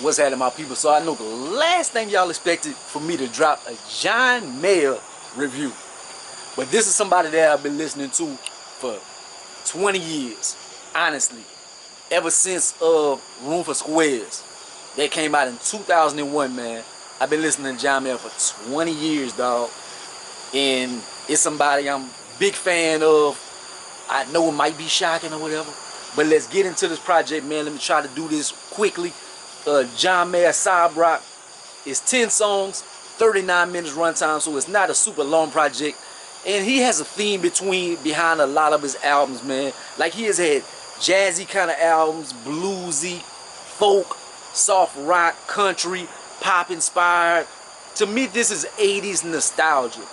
What's happening, my people? So I know the last thing y'all expected for me to drop a John Mayer review, but this is somebody that I've been listening to for 20 years, honestly, ever since Room for Squares that came out in 2001. Man, I've been listening to John Mayer for 20 years, dog, and it's somebody I'm a big fan of. I know it might be shocking or whatever, but let's get into this project, man. Let me try to do this quickly. John Mayer, Sob Rock. It's 10 songs, 39 minutes runtime, so it's not a super long project. And he has a theme behind a lot of his albums, man. Like, he has had jazzy kind of albums, bluesy, folk, soft rock, country, pop inspired. To me, this is 80s nostalgia.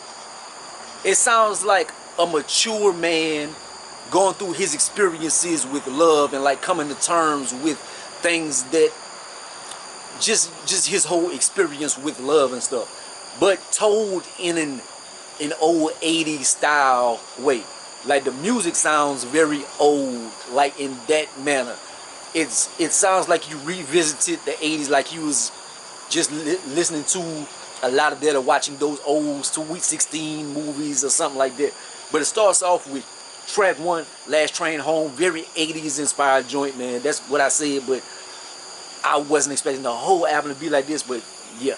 It sounds like a mature man going through his experiences with love and like coming to terms with things that just his whole experience with love and stuff, but told in an old 80s style way. Like, the music sounds very old, like in that manner. It sounds like you revisited the 80s, like you was just listening to a lot of that or watching those old Sweet 16 movies or something like that. But it starts off with track 1, Last Train Home, very 80s inspired joint, man. That's what I said, but I wasn't expecting the whole album to be like this, but yeah.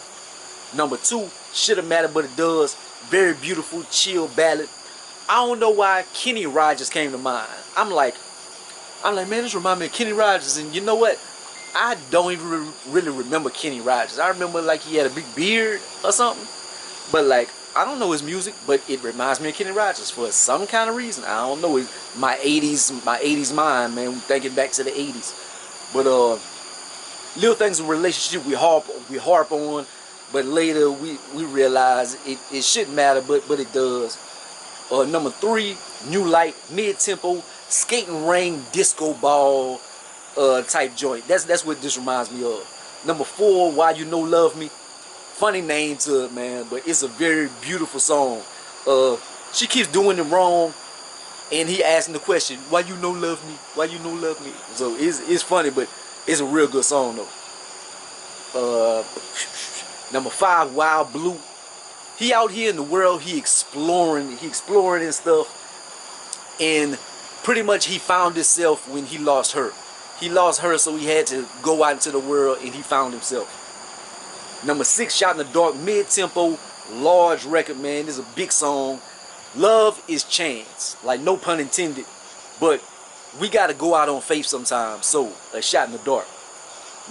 Number 2, Shoulda Matter But It Does, very beautiful, chill ballad. I don't know why Kenny Rogers came to mind. I'm like, man, this reminds me of Kenny Rogers, and you know what? I don't even really remember Kenny Rogers. I remember like he had a big beard or something, but like, I don't know his music, but it reminds me of Kenny Rogers for some kind of reason. I don't know. It's my 80s mind, man. Thinking back to the 80s, but little things in relationship we harp on, but later we realize it shouldn't matter, but it does. Number 3, New Light, mid-tempo, skating ring, disco ball type joint. That's what this reminds me of. Number 4, Why You Know Love Me. Funny name to it, man, but it's a very beautiful song. She keeps doing it wrong, and he asking the question, why you no love me? Why you no love me? So it's funny, but it's a real good song though. Number 5, Wild Blue. He out here in the world, he exploring and stuff, and pretty much he found himself when he lost her. He lost her, so he had to go out into the world, and he found himself. Number 6, Shot in the Dark, mid-tempo, large record, man. This is a big song. Love is chance, like no pun intended, but we got to go out on faith sometimes, so a shot in the dark.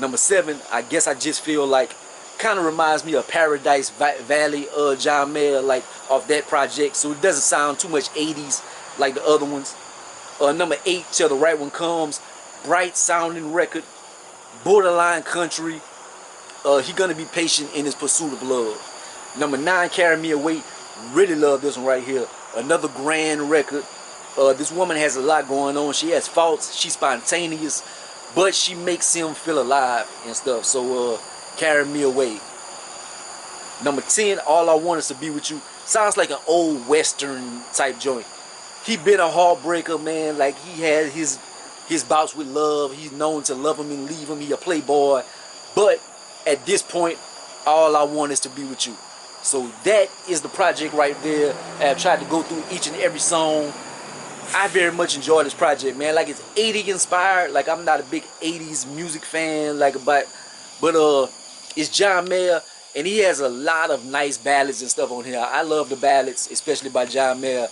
Number 7, I guess I just feel like, kind of reminds me of Paradise Valley, John Mayer, like off that project, so it doesn't sound too much 80s like the other ones. Number 8, Till the Right One Comes, bright sounding record, borderline country. He gonna be patient in his pursuit of love. Number 9, Carry Me Away. Really love this one right here. Another grand record. This woman has a lot going on. She has faults. She's spontaneous, but she makes him feel alive and stuff. So Carry Me Away. Number 10, All I Want Is to Be With You. Sounds like an old western type joint. He been a heartbreaker, man. Like, he had his bouts with love. He's known to love him and leave him. He a playboy, but at this point, all I want is to be with you. So that is the project right there. I've tried to go through each and every song. I very much enjoy this project, man. Like, it's 80 inspired. Like, I'm not a big 80s music fan, like, but it's John Mayer, and he has a lot of nice ballads and stuff on here. I love the ballads, especially by John Mayer.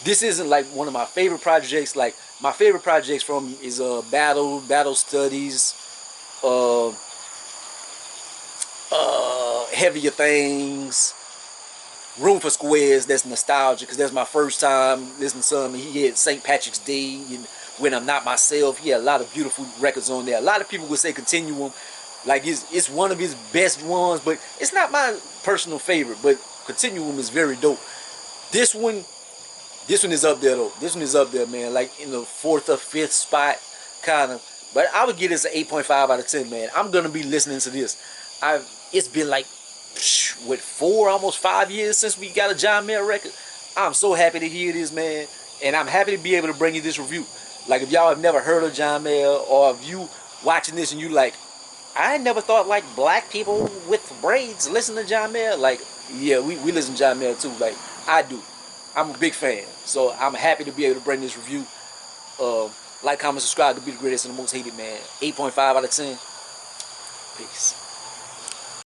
This isn't like one of my favorite projects. Like, my favorite projects from is Battle Studies, Heavier Things, Room for Squares. That's nostalgia, because that's my first time listening to him. He had St. Patrick's Day and When I'm Not Myself. He had a lot of beautiful records on there. A lot of people would say Continuum, like it's one of his best ones, but it's not my personal favorite. But Continuum is very dope. This one is up there though. This one is up there, man. Like in the 4th or 5th spot, kind of. But I would give this an 8.5 out of 10, man. I'm gonna be listening to this. It's been like, what, 4, almost 5 years since we got a John Mayer record. I'm so happy to hear this, man, and I'm happy to be able to bring you this review. Like, if y'all have never heard of John Mayer, or if you watching this and you like, I never thought like black people with braids listen to John Mayer. Like, yeah, we listen to John Mayer too. Like, I do. I'm a big fan. So I'm happy to be able to bring this review. Like, comment, subscribe to be the greatest and the most hated, man. 8.5 out of 10. Peace.